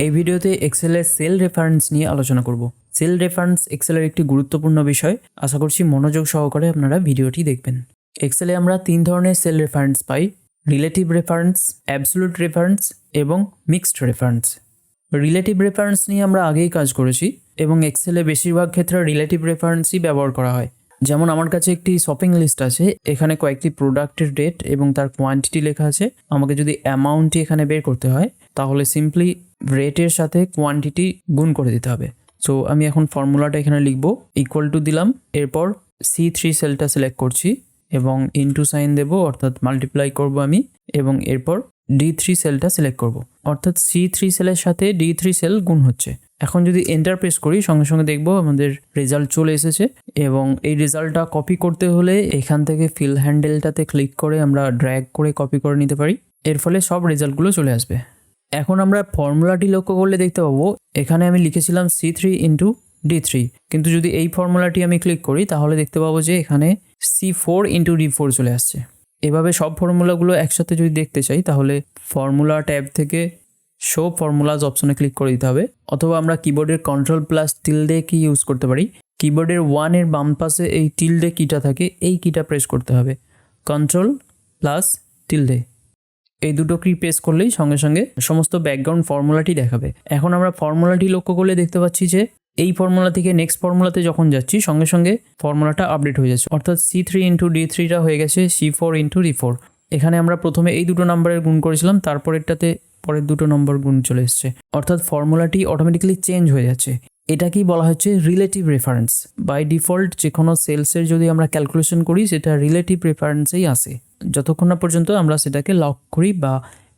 এই ভিডিওতে এক্সেলের cell reference নিয়ে আলোচনা করব। সেল রেফারেন্স এক্সেলের একটি গুরুত্বপূর্ণ বিষয়। আশা করছি মনোযোগ সহকারে আপনারা ভিডিওটি দেখবেন। এক্সেলে আমরা 3 ধরনের সেল রেফারেন্স পাই: রিলেটিভ রেফারেন্স, অ্যাবসোলিউট রেফারেন্স এবং মিক্সড রেফারেন্স। রিলেটিভ রেফারেন্স নিয়ে আমরা আগেই কাজ করেছি এবং এক্সেলে বেশিরভাগ ক্ষেত্রে রিলেটিভ রেফারেন্সই ব্যবহার করা হয়। যেমন আমার কাছে একটি শপিং লিস্ট আছে, এখানে কয়েকটি প্রোডাক্টের ডেট এবং তার কোয়ান্টিটি লেখা আছে। আমাকে যদি অ্যামাউন্টটি এখানে বের করতে হয় তাহলে সিম্পলি রেটের সাথে কোয়ান্টিটি গুণ করে দিতে হবে। সো আমি এখন ফর্মুলাটা এখানে লিখব, ইকুয়াল টু দিলাম, এরপর C3 সেলটা সিলেক্ট করছি এবং ইনটু সাইন দেব, অর্থাৎ মাল্টিপ্লাই করব আমি, এবং এরপর D3 সেলটা সিলেক্ট করব, অর্থাৎ C3 সেলের সাথে D3 সেল গুণ হচ্ছে। এখন যদি এন্টার প্রেস করি সঙ্গে সঙ্গে দেখব আমাদের রেজাল্ট চলে এসেছে। এবং এই রেজাল্টটা কপি করতে হলে এখান থেকে ফিল হ্যান্ডেলটাতে ক্লিক করে আমরা ড্র্যাগ করে কপি করে নিতে পারি। এর ফলে সব রেজাল্টগুলো চলে আসবে। এখন আমরা ফর্মুলাটি লক্ষ্য করলে দেখতে পাবো এখানে আমি লিখেছিলাম C3 ইন্টু D3, কিন্তু যদি এই ফর্মুলাটি আমি ক্লিক করি তাহলে দেখতে পাবো যে এখানে C4 ইন্টু D4 চলে আসছে। এভাবে সব ফর্মুলাগুলো একসাথে যদি দেখতে চাই তাহলে ফর্মুলা ট্যাব থেকে শো ফর্মুলাজ অপশনে ক্লিক করে দিতে হবে, অথবা আমরা কিবোর্ডের কন্ট্রোল প্লাস টিলডে কি ইউজ করতে পারি। কিবোর্ডের 1 এর বাম পাশে এই টিলডে কিটা থাকে, এই কিটা প্রেস করতে হবে, কন্ট্রোল প্লাস টিলডে। এই দুটো কি প্রেস করলেই সঙ্গে সঙ্গে সমস্ত ব্যাকগ্রাউন্ড ফর্মুলাটি দেখাবে। এখন আমরা ফর্মুলাটি লক্ষ্য করলে দেখতে পাচ্ছি যে এই ফর্মুলা থেকে নেক্সট ফর্মুলাতে যখন যাচ্ছি সঙ্গে সঙ্গে ফর্মুলাটা আপডেট হয়ে যাচ্ছে, অর্থাৎ C3 ইন্টু D3টা হয়ে গেছে C4 ইন্টু D4। এখানে আমরা প্রথমে এই দুটো নাম্বারের গুণ করেছিলাম, তারপরেরটাতে পরের দুটো নম্বর গুণ চলে এসছে, অর্থাৎ ফর্মুলাটি অটোমেটিক্যালি চেঞ্জ হয়ে যাচ্ছে। এটাকেই বলা হচ্ছে রিলেটিভ রেফারেন্স। বাই ডিফল্ট যে কোনো সেলসের যদি আমরা ক্যালকুলেশন করি সেটা রিলেটিভ রেফারেন্সেই আসে, যতক্ষণ না পর্যন্ত আমরা সেটাকে লক করি বা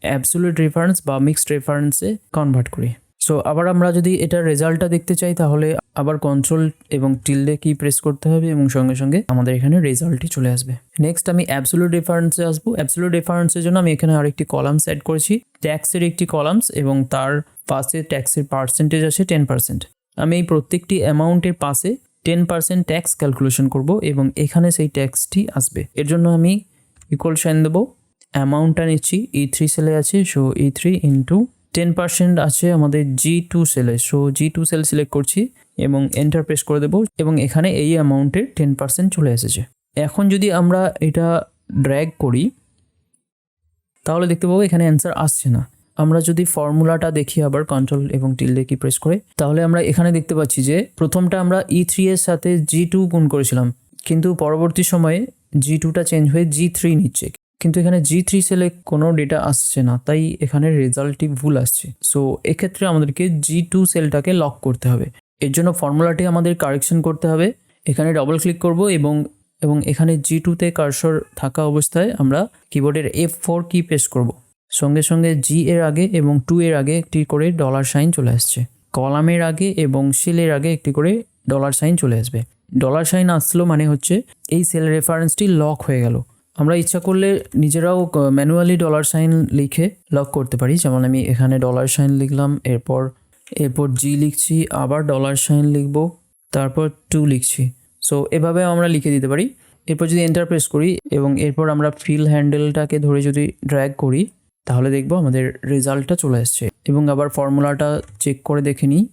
অ্যাবসোলিউট রেফারেন্স বা মিক্সড রেফারেন্সে কনভার্ট করি। সো আবার আমরা যদি এটার রেজাল্টটা দেখতে চাই তাহলে আবার কন্ট্রোল এবং টিলডে কি প্রেস করতে হবে এবং সঙ্গে সঙ্গে আমাদের এখানে রেজাল্টই চলে আসবে। নেক্সট আমি অ্যাবসোলিউট রেফারেন্সে আসবো। অ্যাবসোলিউট রেফারেন্সের জন্য আমি এখানে আরেকটি কলামস অ্যাড করেছি, ট্যাক্সের একটি কলামস, এবং তার পাশে ট্যাক্সের পার্সেন্টেজ আছে 10%। আমি এই প্রত্যেকটি অ্যামাউন্টের পাশে 10% ট্যাক্স ক্যালকুলেশন করব এবং এখানে সেই ট্যাক্সটি আসবে। এর জন্য আমি ইকুয়াল সাইন দেবো, অ্যামাউন্টটা নিচ্ছি E3 সেলে আছে, সো E3 ইন্টু 10% আছে আমাদের G2 সেলে, সো G2 সেল সিলেক্ট করছি এবং এন্টার প্রেস করে দেবো এবং এখানে এই অ্যামাউন্টের 10% চলে এসেছে। এখন যদি আমরা এটা ড্র্যাগ করি তাহলে দেখতে পাবো এখানে অ্যান্সার আসছে না। আমরা যদি ফর্মুলাটা দেখি আবার কন্ট্রোল এবং টিলডে কি প্রেস করে, তাহলে আমরা এখানে দেখতে পাচ্ছি যে প্রথমটা আমরা E3 এর সাথে G2 গুণ করেছিলাম, কিন্তু পরবর্তী সময়ে G2টা চেঞ্জ হয়ে G3 নিচ্ছে, কিন্তু এখানে G3 সেলে কোনো ডেটা আসছে না, তাই এখানে রেজাল্টটি ভুল আসছে। সো এক্ষেত্রে আমাদেরকে G2 সেলটাকে লক করতে হবে। এর জন্য ফর্মুলাটি আমাদের কারেকশন করতে হবে। এখানে ডবল ক্লিক করব এবং এখানে G2তে কার্সর থাকা অবস্থায় আমরা কিবোর্ডের F4 কি প্রেস করব। সঙ্গে সঙ্গে G এর আগে এবং 2 এর আগে একটি করে ডলার সাইন চলে আসছে, কলামের আগে এবং সেলের আগে একটি করে ডলার সাইন চলে আসবে। ডলার সাইন আসলো মানে হচ্ছে এই সেল রেফারেন্সটি লক হয়ে গেল। আমরা ইচ্ছা করলে নিজেরাও ম্যানুয়ালি ডলার সাইন লিখে লক করতে পারি। যেমন আমি এখানে ডলার সাইন লিখলাম, এরপর G লিখছি, আবার ডলার সাইন লিখবো, তারপর 2 লিখছি। সো এভাবে আমরা লিখে দিতে পারি। এরপর যদি এন্টার প্রেস করি এবং এরপর আমরা ফিল হ্যান্ডেলটাকে ধরে যদি ড্র্যাগ করি তাহলে দেখবো আমাদের রেজাল্টটা চলে আসছে। এবং আবার ফর্মুলাটা চেক করে দেখে নিই,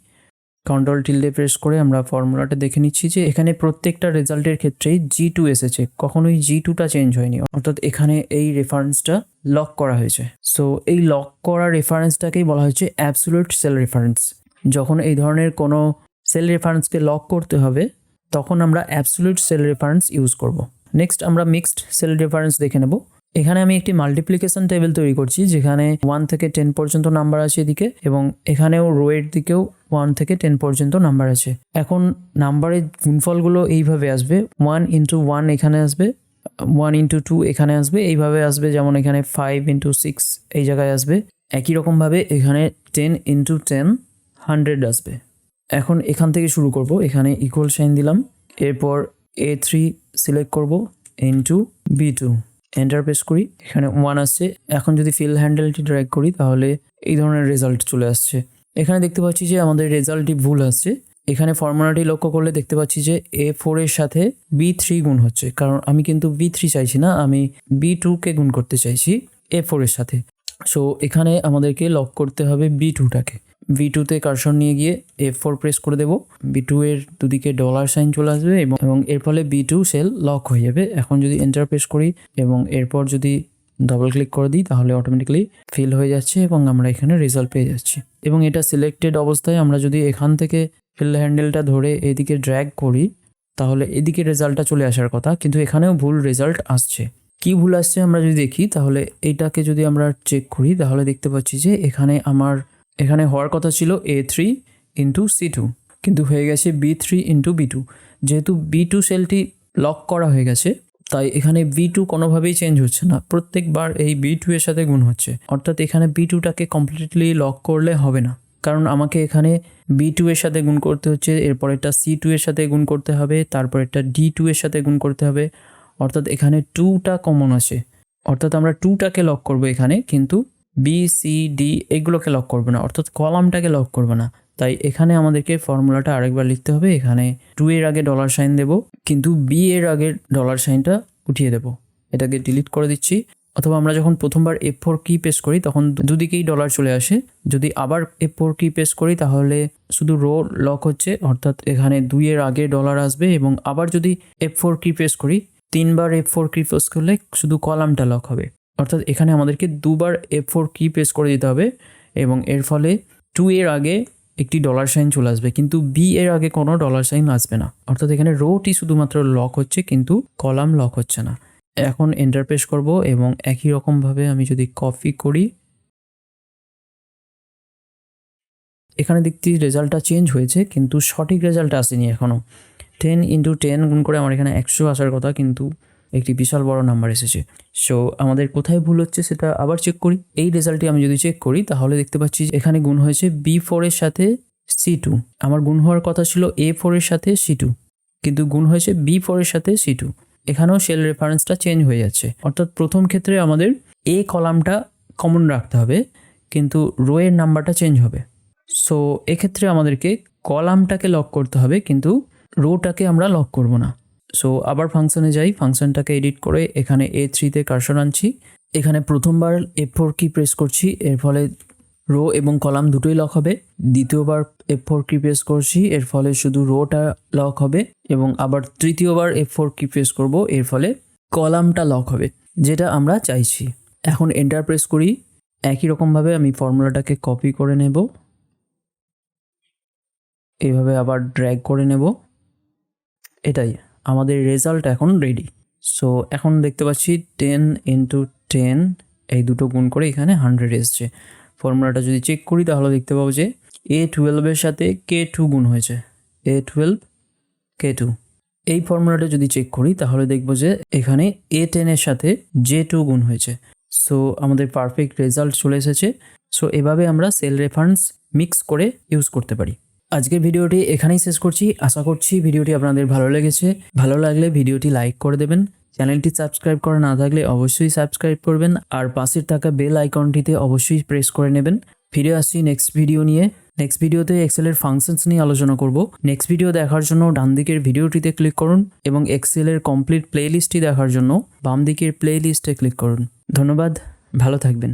কন্ট্রোল টিলডে প্রেস করে আমরা ফর্মুলাটা দেখে নিচ্ছি যে এখানে প্রত্যেকটা রেজাল্টের ক্ষেত্রেই G2 এসেছে, কখনোই G2টা চেঞ্জ হয়নি, অর্থাৎ এখানে এই রেফারেন্সটা লক করা হয়েছে। সো এই লক করা রেফারেন্সটাকেই বলা হচ্ছে অ্যাবসোলিউট সেল রেফারেন্স। যখন এই ধরনের কোনো সেল রেফারেন্সকে লক করতে হবে তখন আমরা অ্যাবসোলিউট সেল রেফারেন্স ইউজ করব। নেক্সট আমরা মিক্সড সেল রেফারেন্স দেখে নেব। এখানে আমি একটি মাল্টিপ্লিকেশন টেবিল তৈরি করছি যেখানে 1 থেকে 10 পর্যন্ত নাম্বার আছে এদিকে, এবং এখানেও রোয়ের দিকেও 1 থেকে 10 পর্যন্ত নাম্বার আছে। এখন নাম্বারের গুণফলগুলো এইভাবে আসবে, 1 ইন্টু 1 এখানে আসবে, 1 ইন্টু 2 এখানে আসবে, এইভাবে আসবে। যেমন এখানে 5 ইন্টু 6 এই জায়গায় আসবে। একই রকমভাবে এখানে 10 ইন্টু 10 100 আসবে। এখন এখান থেকে শুরু করব, এখানে ইকুয়াল সাইন দিলাম, এরপর A3 সিলেক্ট করব ইন্টু B2, এন্টার প্রেস করি, এখানে 1 আসছে। এখন যদি ফিল হ্যান্ডেলটি ড্র্যাগ করি তাহলে এই ধরনের রেজাল্ট চলে আসছে। এখানে দেখতে পাচ্ছি যে আমাদের রেজাল্টটি ভুল আসছে। এখানে ফর্মুলাটি লক্ষ্য করলে দেখতে পাচ্ছি যে A4 এর সাথে B3 গুণ হচ্ছে, কারণ আমি কিন্তু B3 চাইছি না, আমি B2কে গুণ করতে চাইছি A4 এর সাথে। সো এখানে আমাদেরকে লক করতে হবে B2টাকে। V2তে কার্সর নিয়ে গিয়ে F4 প্রেস করে দেব। B2 এর দুদিকে ডলার সাইন চলে আসবে এবং এর ফলে B2 সেল লক হয়ে যাবে। এখন যদি এন্টার প্রেস করি এবং এরপর যদি ডবল ক্লিক করে দিই তাহলে অটোমেটিক্যালি ফিল হয়ে যাচ্ছে এবং আমরা এখানে রেজাল্ট পেয়ে যাচ্ছি। এবং এটা সিলেক্টেড অবস্থায় আমরা যদি এখান থেকে ফিল হ্যান্ডেলটা ধরে এদিকে ড্র্যাগ করি তাহলে এদিকে রেজাল্টটা চলে আসার কথা, কিন্তু এখানেও ভুল রেজাল্ট আসছে। কি ভুল আসছে আমরা যদি দেখি তাহলে এইটাকে যদি আমরা চেক করি তাহলে দেখতে পাচ্ছি যে এখানে হওয়ার কথা ছিল A3 ইন্টু C2, কিন্তু হয়ে গেছে B3 ইন্টু B2। যেহেতু B2 সেলটি লক করা হয়ে গেছে তাই এখানে B2 কোনোভাবেই চেঞ্জ হচ্ছে না, প্রত্যেকবার এই B2 এর সাথে গুণ হচ্ছে। অর্থাৎ এখানে B2টাকে কমপ্লিটলি লক করলে হবে না, কারণ আমাকে এখানে B2 এর সাথে গুণ করতে হচ্ছে, এরপর এটা C2 এর সাথে গুণ করতে হবে, তারপর এটা D2 এর সাথে গুণ করতে হবে। অর্থাৎ এখানে 2টা কমন আছে, অর্থাৎ আমরা 2টাকে লক করবো এখানে, কিন্তু B, C, D এগুলোকে লক করবো না, অর্থাৎ কলামটাকে লক করবো না। তাই এখানে আমাদেরকে ফর্মুলাটা আরেকবার লিখতে হবে। এখানে 2 এর আগে ডলার সাইন দেবো, কিন্তু B এর আগে ডলার সাইনটা উঠিয়ে দেবো। এটাকে ডিলিট করে দিচ্ছি। অথবা আমরা যখন প্রথমবার F4 কি প্রেস করি তখন দুদিকেই ডলার চলে আসে। যদি আবার F4 কি প্রেস করি তাহলে শুধু রো লক হচ্ছে, অর্থাৎ এখানে 2 এর আগে ডলার আসবে। এবং আবার যদি F4 কি প্রেস করি, 3বার F4 কি প্রেস করলে শুধু কলামটা লক হবে। অর্থাৎ এখানে আমাদেরকে 2বার F4 কি প্রেস করে দিতে হবে এবং এর ফলে 2 এর আগে একটি ডলার সাইন চলে আসবে, কিন্তু B এর আগে কোনো ডলার সাইন আসবে না। অর্থাৎ এখানে রোটি শুধুমাত্র লক হচ্ছে কিন্তু কলাম লক হচ্ছে না। এখন এন্টার প্রেস করব এবং একই রকমভাবে আমি যদি কপি করি, এখানে দেখতে রেজাল্টটা চেঞ্জ হয়েছে কিন্তু সঠিক রেজাল্ট আসেনি এখনও। 10 ইন্টু 10 গুণ করে আমার এখানে 100 আসার কথা, কিন্তু একটি বিশাল বড় নাম্বার এসেছে। সো আমাদের কোথায় ভুল হচ্ছে সেটা আবার চেক করি। এই রেজাল্টটি আমি যদি চেক করি তাহলে দেখতে পাচ্ছি এখানে গুণ হয়েছে B4 এর সাথে C2। আমার গুণ হওয়ার কথা ছিল A4 এর সাথে C2, কিন্তু গুণ হয়েছে B4 এর সাথে C2। এখানেও সেল রেফারেন্সটা চেঞ্জ হয়ে যাচ্ছে। অর্থাৎ প্রথম ক্ষেত্রে আমাদের A কলামটা কমন রাখতে হবে কিন্তু রো এর নাম্বারটা চেঞ্জ হবে। সো এক্ষেত্রে আমাদেরকে কলামটাকে লক করতে হবে কিন্তু রোটাকে আমরা লক করব না। সো আবার ফাংশনে যাই, ফাংশনটাকে এডিট করে এখানে A3তে কার্সর আনছি। এখানে প্রথমবার F4 কি প্রেস করছি, এর ফলে রো এবং কলাম দুটোই লক হবে। দ্বিতীয়বার F4 কি প্রেস করছি, এর ফলে শুধু রোটা লক হবে। এবং আবার তৃতীয়বার F4 কি প্রেস করব, এর ফলে কলামটা লক হবে, যেটা আমরা চাইছি। এখন এন্টার প্রেস করি। একই রকমভাবে আমি ফর্মুলাটাকে কপি করে নেব, এইভাবে আবার ড্র্যাগ করে নেব। এটাই আমাদের রেজাল্ট এখন রেডি। সো এখন দেখতে পাচ্ছি 10 ইন্টু 10 এই দুটো গুণ করে এখানে 100 এসছে। ফর্মুলাটা যদি চেক করি তাহলে দেখতে পাবো যে A12 এর সাথে K2 গুণ হয়েছে, A12 K2। এই ফর্মুলাটা যদি চেক করি তাহলে দেখব যে এখানে A10 এর সাথে J2 গুণ হয়েছে। সো আমাদের পারফেক্ট রেজাল্ট চলে এসেছে। সো এভাবে আমরা সেল রেফারেন্স মিক্স করে ইউজ করতে পারি। আজকের ভিডিওটি এখানেই শেষ করছি। আশা করছি ভিডিওটি আপনাদের ভালো লেগেছে। ভালো লাগলে ভিডিওটি লাইক করে দেবেন। চ্যানেলটি সাবস্ক্রাইব করা না থাকলে অবশ্যই সাবস্ক্রাইব করবেন আর পাশের থাকা বেল আইকনটিতে অবশ্যই প্রেস করে নেবেন। ফিরে আসছি নেক্সট ভিডিও নিয়ে। নেক্সট ভিডিওতে এক্সেলের ফাংশনস নিয়ে আলোচনা করব। নেক্সট ভিডিও দেখার জন্য ডান দিকের ভিডিওটিতে ক্লিক করুন এবং এক্সেলের কমপ্লিট প্লেলিস্টটি দেখার জন্য বাম দিকের প্লেলিস্টে ক্লিক করুন। ধন্যবাদ, ভালো থাকবেন।